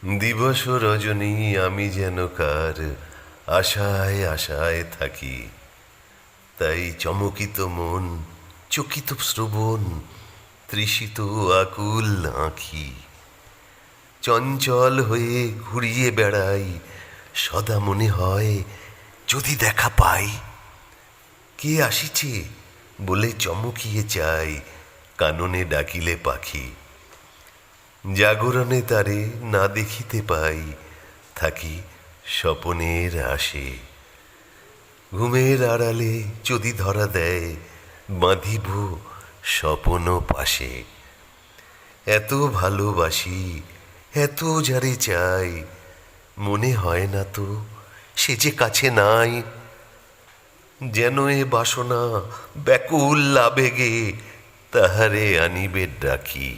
দিবস রজনী আমি যেন কার আশায় আশায় থাকি, তাই চমকিত মন, চকিত শ্রবণ, তৃষিত আকুল আঁখি, চঞ্চল হয়ে ঘুরিয়ে বেড়াই, সদা মনে হয় যদি দেখা পাই। কে আসিছে বলে চমকিয়ে চাই, কাননে ডাকিলে পাখি। জাগরণে তারে না দেখিতে পাই, থাকি স্বপনের আসে। ঘুমের আড়ালে যদি ধরা দেয়, বাঁধিব স্বপন পাশে। এত ভালোবাসি, এত যারে চাই, মনে হয় না তো সে যে কাছে নাই। যেন এ বাসনা ব্যাকুল আবেগে তাহারে আনিবে ডাকি।